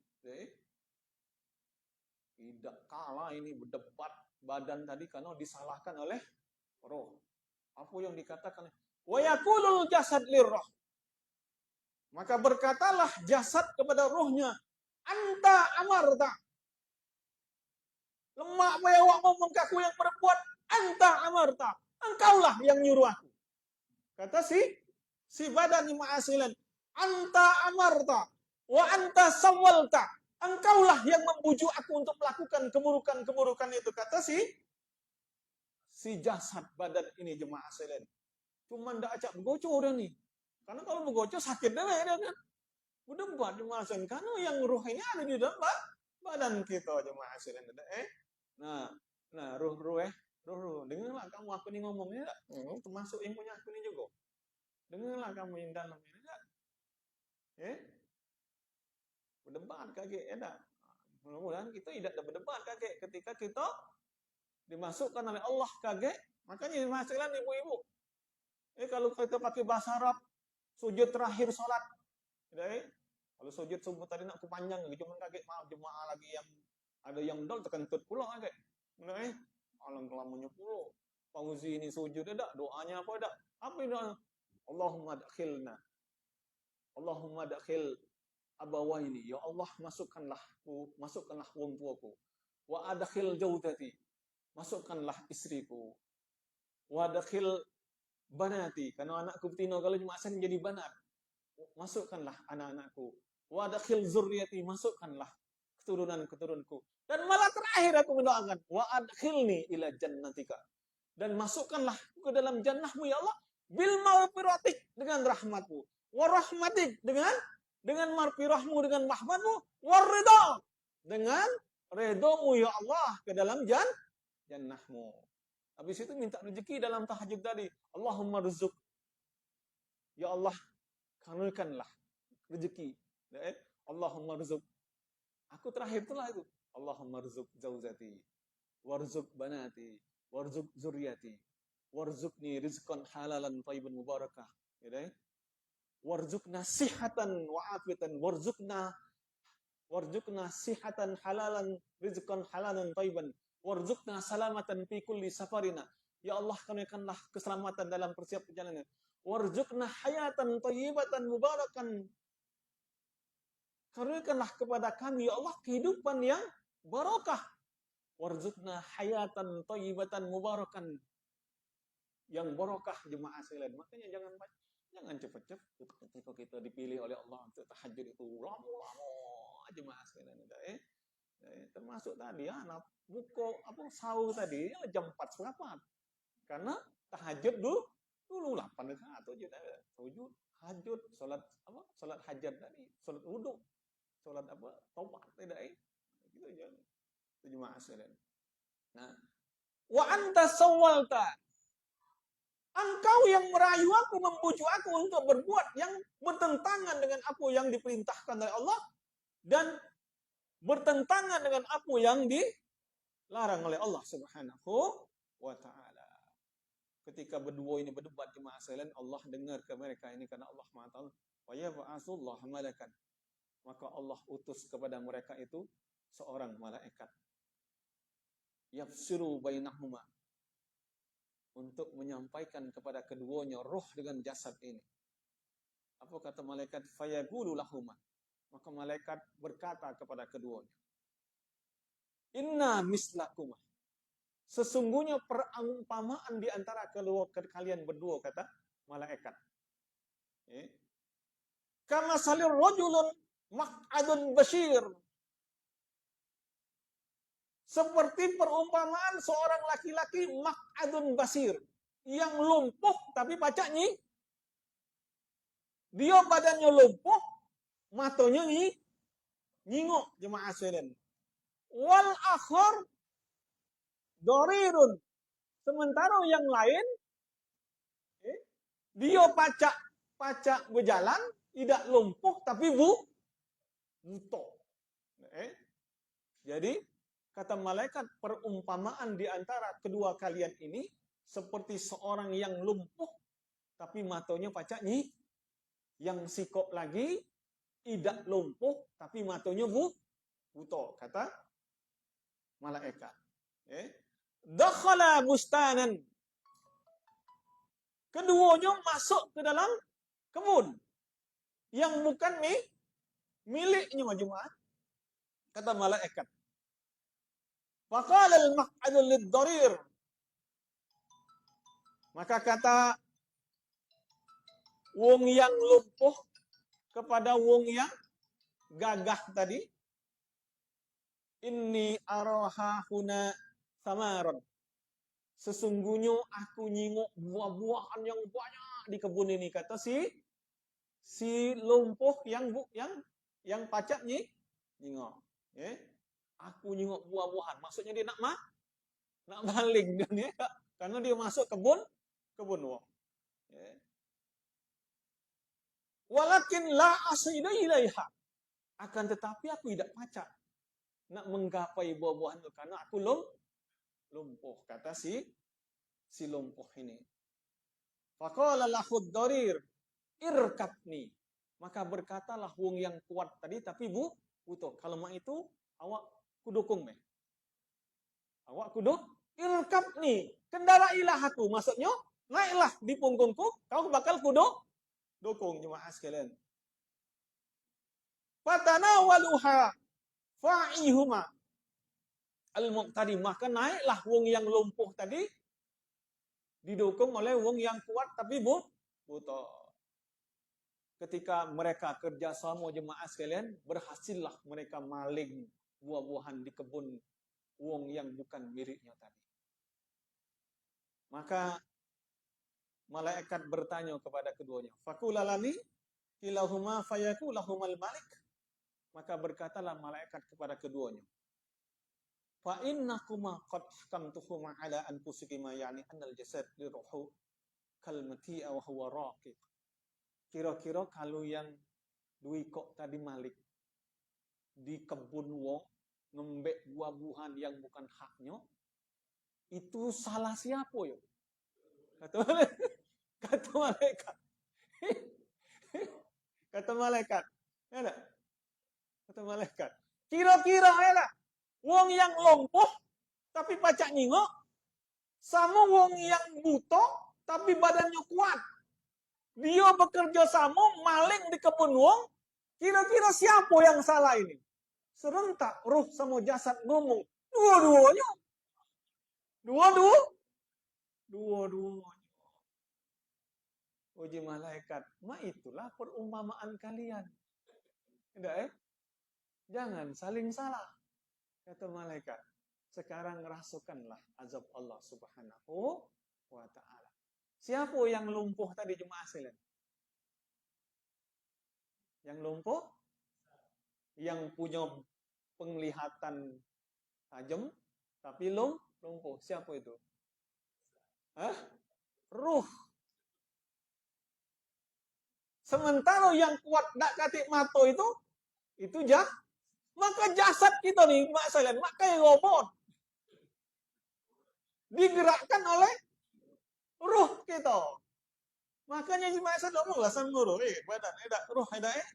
tidak kalah ini berdebat badan tadi karena disalahkan oleh roh. Apa yang dikatakan? Wa yaqulul jasad lirruh. Maka berkatalah jasad kepada rohnya, anta amarta. Lemak awakmu mengkaku yang berbuat, anta amarta. Engkaulah yang nyuruh aku. Kata si badan ma'asilan, anta amarta wa anta sawalta. Engkaulah yang membujuk aku untuk melakukan keburukan-keburukan itu. Kata si jasad badan ini jemaah sekalian. Cuma ndak acak begocor dah ni. Karena kalau begocor sakit dah kan. Berdebat jemaah sekalian. Karena yang ruh ini ada di dalam badan kita jemaah sekalian. Nah, ruh. Dengarlah kamu aku ni ngomong ni tak? Termasuk yang punya aku ni juga. Dengarlah kamu yang dalam ini tak? Berdebat kakek tak? Mudah-mudahan kita tidak ada berdebat kakek ketika kita dimasukkan oleh Allah kakek. Makanya masalah ibu-ibu. Kalau kita pakai bahasa Arab, sujud terakhir solat. Kalau sujud subuh tadi nak kepanjang, cuma kakek maaf jemaah lagi yang ada yang dol terkentut pula kakek. Alang kelamunya pula. Fauzi ini sujud ada, doanya apa ada? Apa doa? Allahumma dakhil abawaini. Ya Allah, masukkanlah wong tuaku. Wa adkhil jaudati. Masukkanlah istriku. Wa adkhil banati. Karena anakku betina kalau cuma asan jadi banat. Masukkanlah anak-anakku. Wa adkhil zurriyati. Masukkanlah keturunan-keturunanku. Dan malah terakhir aku mendoakan, wa adkhilni ila jannatika. Dan masukkanlah ke dalam jannahmu ya Allah, bil maghfiratik dengan rahmatmu, wa rahmatik dengan marfirahmu, dengan rahmatmu, war ridha dengan redomu ya Allah ke dalam jannahmu. Habis itu minta rezeki dalam tahajud tadi. Allahumma rizuk. Ya Allah, karuniakanlah rezeki. Allahumma rizuk. Aku terakhir itulah itu. Allahumma rizuk zauzati, warzuk banati, warzuk zuriyati, warzukni rizqan halalan thayyiban mubarakah. Warzukna sihatan wa afiatan, warzukna sihatan halalan rizqan halalan thayyiban, warzukna salamatan fi kulli safarina. Ya Allah, karuniakanlah keselamatan dalam persiap perjalanan. Warzukna hayatan thayyibatan mubarakan. Karuniakanlah kepada kami ya Allah kehidupan yang barakah. Warzukna hayatan thayyibatan mubarakan. Yang barakah jemaah sekalian. Makanya jangan cepat-cepat ketika kita dipilih oleh Allah untuk tahajud itu lama-lama jemaah sekalian. Termasuk tadi anak buku sahur tadi jam 4:15. Karena tahajud dulu 8 rakaat sujud hajud salat hajat tadi, salat wudu, salat taubat tidak gitu aja. Jemaah sekalian. Nah, wa anta sawalta. Engkau yang merayu aku, membujuk aku untuk berbuat yang bertentangan dengan apa yang diperintahkan oleh Allah dan bertentangan dengan apa yang dilarang oleh Allah Subhanahu wa taala. Ketika berdua ini berdebat jemaah sekalian, Allah dengar ke mereka ini karena Allah Maha Tahu. Wa yab'atsullah malakan. Maka Allah utus kepada mereka itu seorang malaikat. Yafsiru bainahuma. Untuk menyampaikan kepada keduanya roh dengan jasad ini. Apa kata malaikat? Fayaqulu lahuma. Maka malaikat berkata kepada keduanya. Inna mislakuma. Sesungguhnya perumpamaan di antara kalian berdua, kata malaikat. Kama salir rajulun maq'adun basyir. Seperti perumpamaan seorang laki-laki maq'adun basir. Yang lumpuh tapi pacak dia badannya lumpuh, matanya nyingok jemaah sekalian. Wal akhar dorirun. Sementara yang lain, dia pacak berjalan, tidak lumpuh tapi buta. Jadi kata malaikat, perumpamaan di antara kedua kalian ini seperti seorang yang lumpuh tapi matanya pacak yang sikok lagi tidak lumpuh tapi matanya buta, kata malaikat. Dakhala bustanan. Keduanya masuk ke dalam kebun yang bukan miliknya jemaah. Kata malaikat. Faqala al-maq'adu lid-darir. Maka kata wong yang lumpuh kepada wong yang gagah tadi, inni araha huna samaron. Sesungguhnya aku nyingok buah-buahan yang banyak di kebun ini, kata si lumpuh yang pacak nyingok. Aku nyingok buah-buahan. Maksudnya dia nak maling dia, karena dia masuk kebun wong. Walakin la asida ilaiha. Akan tetapi aku tidak pacak nak menggapai buah-buahan itu karena aku lumpuh, kata si lumpuh ini. Faqala lahu ad-darir irkabni. Maka berkatalah wong yang kuat tadi tapi butuh. Kalau mak itu awak kudukung meh. Awak kuduk irkabni. Kendarailah aku. Maksudnya naiklah di punggungku, kau bakal dukung jemaah sekalian. Fatanawaluha fa'ihuma al-muqtadi. Maka naiklah wong yang lumpuh tadi didukung oleh wong yang kuat tapi butuh. Ketika mereka kerjasama jemaah sekalian, berhasillah mereka maling buah-buahan di kebun wong yang bukan miliknya tadi. Maka malaikat bertanya kepada keduanya, fakulalani kilahuma fayakulahumal malik. Maka berkatalah malaikat kepada keduanya, fa innakuma qad hakamtuhuma ala anfusikima, yani annal jasad liruhu kalmati'a wa huwa raqiq. Kira-kira kalau yang duit kok tadi malik di kebun wong ngembek buah-buahan yang bukan haknya, itu salah siapa yo? Kata malaikat. Kata malaikat. Ya, kata malaikat. Kira-kira ya, wong yang lumpuh tapi pacak nyingok sama wong yang buta tapi badannya kuat. Dia bekerja sama maling di kebun wong. Kira-kira siapa yang salah ini? Serentak ruh sama jasad ngomong. Dua-duanya. Uji malaikat. Itulah perumpamaan kalian. Tidak Jangan saling salah. Kata malaikat. Sekarang rasukanlah azab Allah subhanahu wa ta'ala. Siapa yang lumpuh tadi jemaah sekalian? Yang lumpuh? Yang punya penglihatan tajam tapi lumpuh. Siapa itu? Ruh. Sementara yang kuat dak katik mata itu maka jasad kita nih, mak sekalian, mak kayak robot. Digerakkan oleh ruh kita. Makanya jemaah saya ngomonglah sama guru, badan, ruh,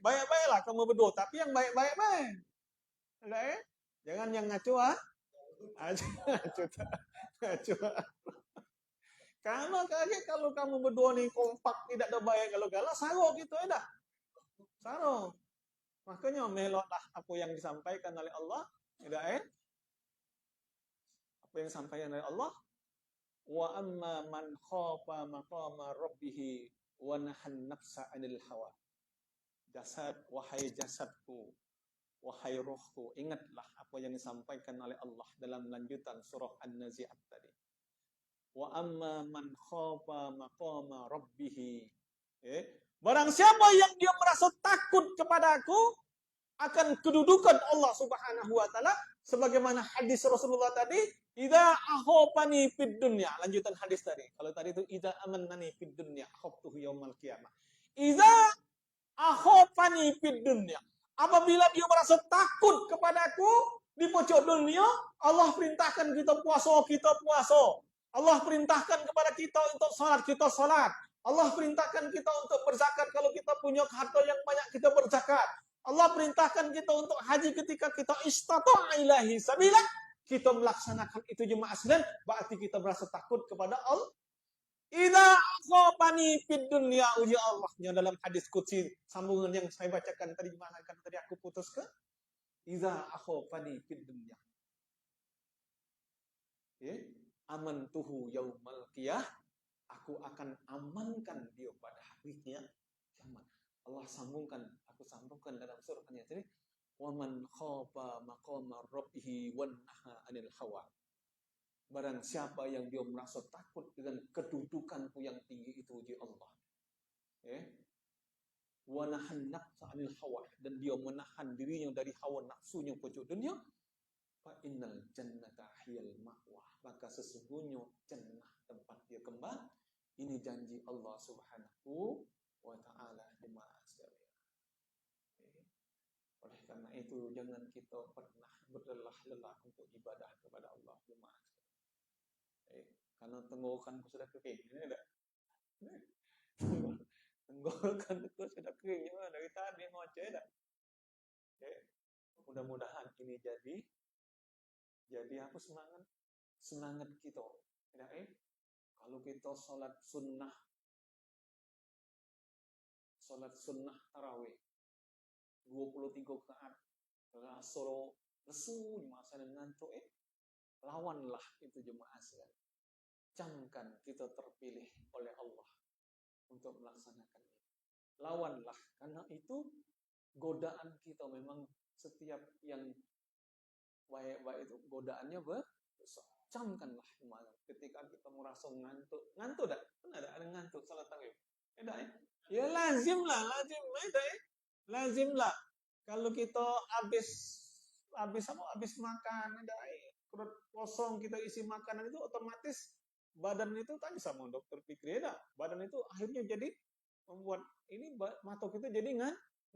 baik-baiklah kamu berdua, tapi yang baik-baik baik. Jangan yang ngaco ngaco. Karena kaget kalau kamu berdua nih kompak tidak ada baik kalau galau saro gitu saro. Makanya melotlah apa yang disampaikan oleh Allah, apa yang disampaikan oleh Allah. Wa amma man khafa maqama rabbih wa nahan nafsa 'anil hawa. Wahai jasadku, wahai rohku, ingatlah apa yang disampaikan oleh Allah dalam lanjutan surah An-Nazi'at tadi. Wa amma man khafa maqama rabbih. Barang siapa yang dia merasa takut kepada aku akan kedudukan Allah Subhanahu wa taala, sebagaimana hadis Rasulullah tadi, idza ahofani fid dunya, lanjutan hadis tadi. Kalau tadi itu idza amannani fid dunya akhaftuhu yaumal qiyamah. Idza ahofani fid dunya, apabila dia merasa takut kepadaku di pojok dunia, Allah perintahkan kita puasa. Allah perintahkan kepada kita untuk salat, kita salat. Allah perintahkan kita untuk berzakat, kalau kita punya harta yang banyak kita berzakat. Allah perintahkan kita untuk haji ketika kita istata'a ilahi sabila. Kita melaksanakan itu jemaah sekalian, berarti kita merasa takut kepada Allah. Idza akhafani fid dunya uji Allahnya dalam hadis qudsi sambungan yang saya bacakan tadi mana kan tadi aku putus ke idza akhafani fid dunya. Ya, amantuhu yaumal qiyah, aku akan amankan dia pada hari kiamat. Allah sambungkan, aku sambungkan dalam surahnya tadi, wa man khafa maqama rabbih wan naha 'anil hawa. Barang siapa yang dia merasa takut dengan kedudukanku yang tinggi itu di Allah. Ya. Wa nahan nafsa 'anil hawa, dan dia menahan dirinya dari hawa nafsunya pojok dunia. Fa innal jannata hiyal ma'wah, maka sesungguhnya jannah tempat dia kembali. Ini janji Allah Subhanahu wa taala jemaah sekalian. Oleh karena itu jangan kita pernah berlelah-lelah untuk ibadah kepada Allah jemaah sekalian. Karena tenggorokanku sudah kering, ini enggak? Tenggorokanku sudah kering dari tadi ngoceh enggak? Mudah-mudahan ini jadi apa semangat kita. Kalau kita sholat sunnah tarawih 23 rakaat solo lesu di masa ngantuk, lawanlah itu jemaah sekalian. Camkan kita terpilih oleh Allah untuk melaksanakan ini. Lawanlah, karena itu godaan kita memang setiap yang baik itu godaannya besar. Camkanlah ketika kita merasa ngantuk dah, kan ada ngantuk salat tarawih. Ya lazimlah. Kalau kita habis makan, perut kosong kita isi makanan itu otomatis badan itu tadi sama dokter Fikri badan itu akhirnya jadi membuat ini mata kita jadi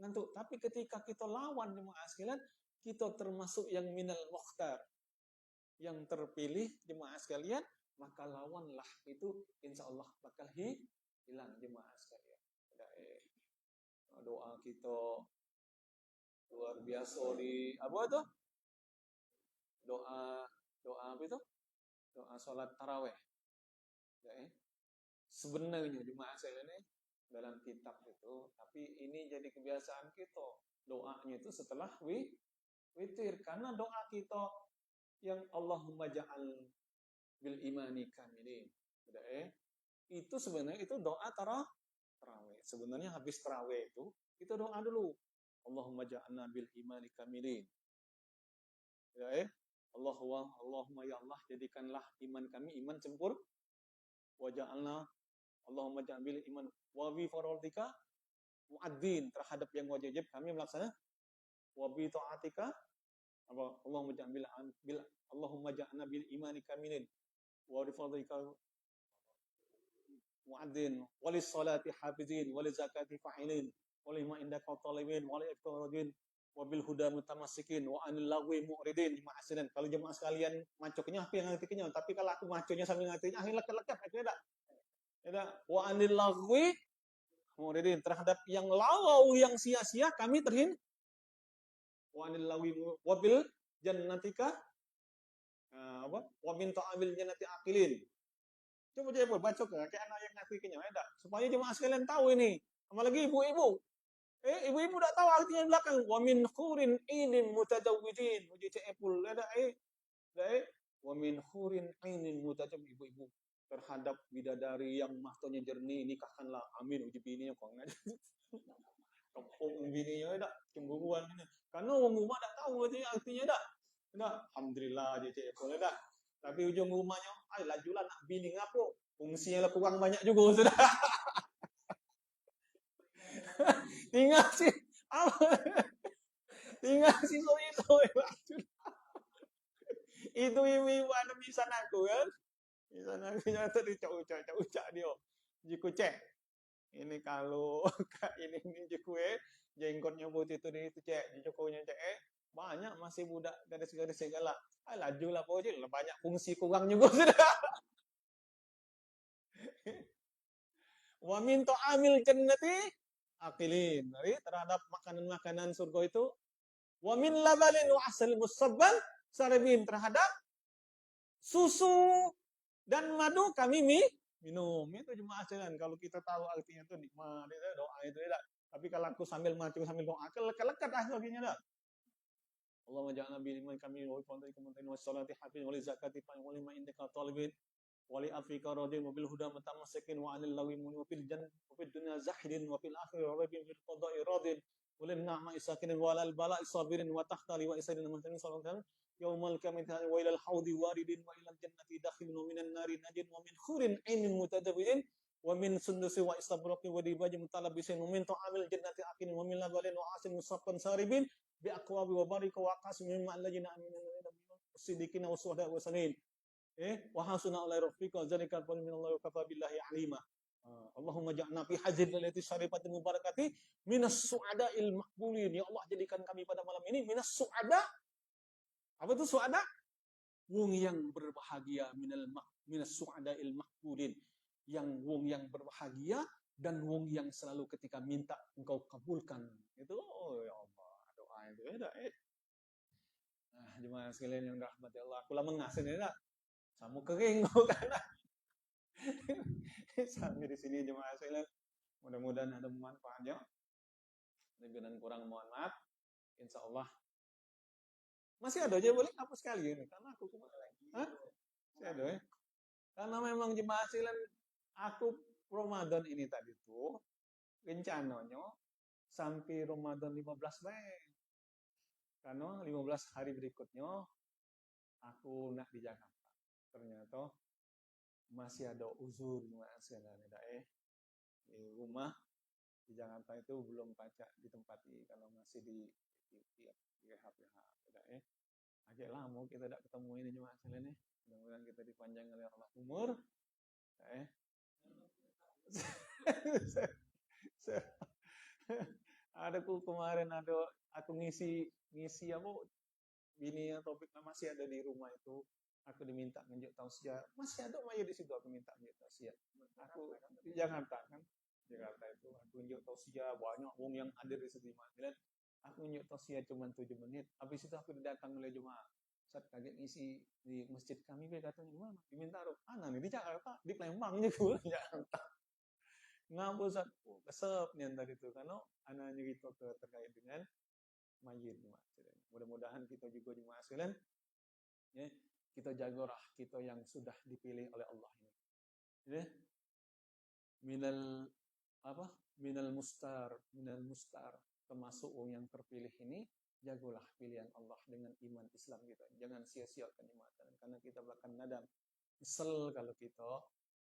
ngantuk. Tapi ketika kita lawan jemaah sekalian, kita termasuk yang minal mukhtar, yang terpilih jemaah sekalian, maka lawanlah itu insya Allah bakal hilang jemaah sekalian. Doa kita luar biasa di apa tuh? Doa apa itu? Doa sholat taraweh. Sebenarnya jemaah sekalian dalam kitab itu, tapi ini jadi kebiasaan kita. Doanya itu setelah witir, karena doa kita yang Allahumma ja'al bil imani kamilin. Itu sebenarnya itu doa tarawih. Sebenarnya habis tarawih itu kita doa dulu. Allahumma ja'alna bil imani kamilin. Allahumma ya Allah, jadikanlah iman kami iman sempurna. Wa ja'alna Allahumma ja'al bil iman wa bi faradika mu'addin, terhadap yang wajib kami melaksanakan. Wa bi ta'atika apa Allahumma ja'alna bil imani kamilin wa bi faradika mu'addin walis salati hafizin walis zakati fa'ilin walima indaka talibin walil iftaradin wabil huda mutamassikin wa anil lagwi mu'ridin. Ma'asinan, kalau jemaah sekalian macoknya apa yang ngertinya, tapi kalau aku maconya sambil ngertinya lekat-lekat akhirnya wa anil lagwi mu'ridin, terhadap yang lawau yang sia-sia kami terhindar. Wa anil lagwi wabil jannatika wa min ta'amil jannati aqilin. Coba baca kayak anak yang ngertinya supaya jemaah sekalian tahu ini. Apalagi ibu-ibu. Ibu-ibu udah tahu artinya belakang. Wa min khurin inin mutajawwidin. Wa min khurin inin mutajawwidin. Ibu-ibu terhadap bidadari yang matanya jernih, nikahkanlah. Amin. Uji bininya kok enggak. Kampung bininya dah cemburuan ini. Karena orang rumah dah tahu artinya dah. Alhamdulillah dia cek dah. Tapi ujung rumahnya, lajulah nak bini ngapo. Fungsinya kurang banyak juga sudah. Tinggal si itu ibu-ibu ada di sana aku kan. Di sana aku dicak dia. Jiku cek. Ini kalau ini jikue jenggotnya putih itu cek, jokonya cek banyak masih budak gadis-gadis segala. Laju lah pojil, banyak fungsi kurang juga sudah. Wa min ta'amil jannati aqilin. Jadi terhadap makanan-makanan surga itu wa min labalin wa asal musabban sarabin, terhadap susu dan madu kami minum itu jemaah sekalian. Kalau kita tahu artinya itu nikmat, itu doa itu tidak. Tapi kalau aku sambil mancung sambil doa, kelekat akhirnya dah. Allahumma ja'alna bi liman kami wa fadli kumantin wa salati hafin wa li zakati fa wa lima indaka talibin wa li afrika radin wa bil huda mutamassikin wa anil lawi wa fil jannah wa fid dunya zahidin wa fil akhirati rabin fil qada'i radin wa lin na'ma isakinin wa lal bala'i sabirin wa tahtali wa isarin muhtamin sallallahu yaumal qiyamati wa ilal haudi waridin wa ilal jannati dakhilun wa minan nari najin wa min khurin ainin mutadabirin wa min sundusi wa istabraqi wa dibaji mutalabisin wa min ta'amil jannati akin wa min labalin wa asin musafan saribin bi aqwabi wa barika wa qasim ma allajina aminu siddiqina wa suhada wa sanin wa hasuna ala rafiqa zalika al min Allah wa kafa billahi alima. Allahumma ja'alna fi hadzal lailati syarifatin mubarakati minas su'ada'il maqbulin. Ya Allah, jadikan kami pada malam ini minas su'ada. Apa itu su'ada? Wong yang berbahagia minas su'ada'il maqbulin. Yang wong yang berbahagia dan wong yang selalu ketika minta engkau kabulkan. Itu ya Allah, doa itu ya. Jemaah sekalian yang dirahmati Allah, aku lah mengasin ya, samu kering karena sampai di sini jemaah sekalian. Mudah-mudahan ada manfaatnya. Lebih dan kurang mohon maaf. Insya Allah masih ada aja, boleh hapus sekali ini karena aku kemarin lagi. Masih ada ya. Karena memang jemaah sekalian, aku Ramadan ini tadi tuh rencananya sampai Ramadan 15 baik. Karena 15 hari berikutnya aku nak di Jakarta. Ternyata masih ada uzur jemaah sekalian di rumah di Jakarta itu belum pacak ditempati kalau masih di rehab agak lama kita tidak ketemu ini jemaah sekalian mudah-mudahan kita dipanjangkan oleh Allah umur ada kemarin aku ngisi apa ini topik masih ada di rumah itu. Aku diminta nunjuk tausiah, masih ada Maya di situ. Aku minta nunjuk tausiah. Aku di Jakarta kan, Jakarta itu aku nunjuk tausiah banyak wong yang hadir di situ. Aku nunjuk tausiah cuma 7 menit. Habis itu aku didatang oleh jemaah. Saat kaget ngisi di masjid kami, dia katanya gimana? Diminta nih di Jakarta, di Palembang juga Jakarta. Ngapa saat kesep nyantar itu karena anaknya gitu terkait dengan mayit jemaah. Mudah-mudahan kita juga jemaah sekalian ya, kita jagolah kita yang sudah dipilih oleh Allah ini. Ya. Minal mustar termasuk yang terpilih ini, jagolah pilihan Allah dengan iman Islam kita. Jangan sia-siakan iman karena kita bahkan nadam nyesel kalau kita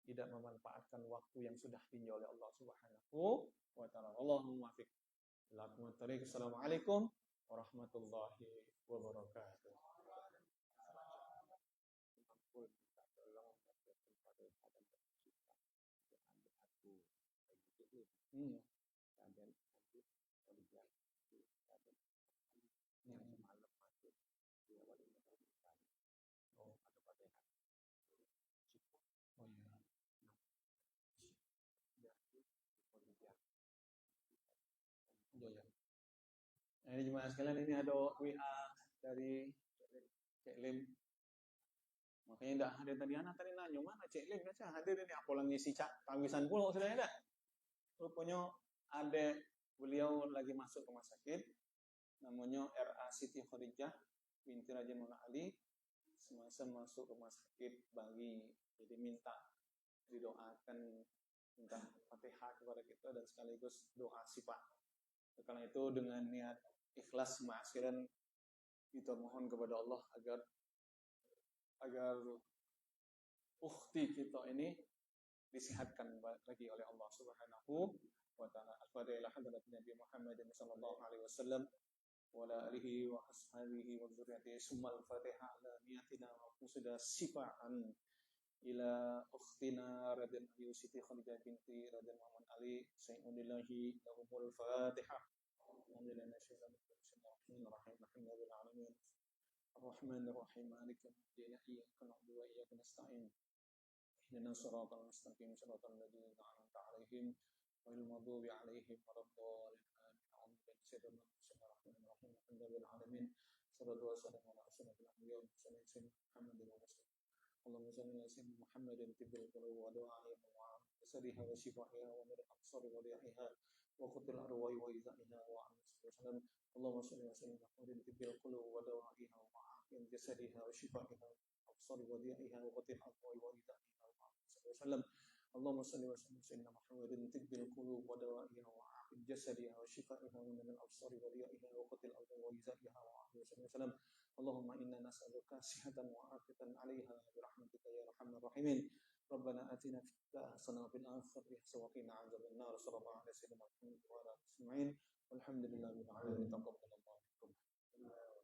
tidak memanfaatkan waktu yang sudah ditinjau oleh Allah Subhanahu wa taala. Allahumma fiq. Assalamualaikum warahmatullahi wabarakatuh. Ini jemaah sekalian, ini ada WA dari Cek Lim. Makanya tidak hadir tadi anak tadi nanya mana Cek Lim kan hadir ini apa lagi ngisi tawisan pulau sudah ada. Rupanya ada beliau lagi masuk rumah sakit, namanya RA Siti Khadijah binti Raja Mona Ali, semasa masuk rumah sakit Bali, jadi minta didoakan, minta Fatihah kepada kita dan sekaligus doa sifat. Karena itu dengan niat ikhlas sekalian kita mohon kepada Allah agar ukhti kita ini disehatkan lagi oleh Allah Subhanahu wa taala. Al-Fatihah hadrat Nabi Muhammad sallallahu alaihi wasallam wa ala alihi wa ashabihi wa dzurriyyatihi summal Fatihah ala niyatina wa qusida sifaan ila ukhtina Raden Ayu Siti Khadijah binti Raden Muhammad Ali sayyidunillahi lahumul Fatihah. الرحمن الرحيم مالك يوم الدين إياك نعبد وإياك نستعين اهدنا الصراط المستقيم صراط الذين أنعمت عليهم غير المغضوب عليهم ولا الضالين آمين. بسم الله الرحمن الرحيم الحمد لله العالمين صلى الله وسلم على أشرف الأنبياء والمرسلين سيدنا محمد اللهم صل على سيدنا محمد طب القلوب ودوائها وجسدها وشفائها ومن الابصار ودائها وقت الارواح وإيذائها وعن وسلم. اللهم صل على سيدنا محمد طب القلوب ودوائها وعن جسدها وشفائها الابصار ودائها وقت الارواح وإيذائها وعن وسلم. اللهم صل وسلم على سيدنا محمد طب القلوب ودوائها وعافية جسدها وشفائها من الأبصار وضيائها وقتل الأرض وإزائها وعافية وسلم. اللهم إنا نسألك صحة وعافية عليها برحمتك يا أرحم الراحمين. ربنا آتنا في الدنيا حسنة وفي الآخرة حسنة وقنا عذاب النار. صلى الله على سيدنا محمد وعلى آله أجمعين والحمد لله رب العالمين. تقبل الله منكم.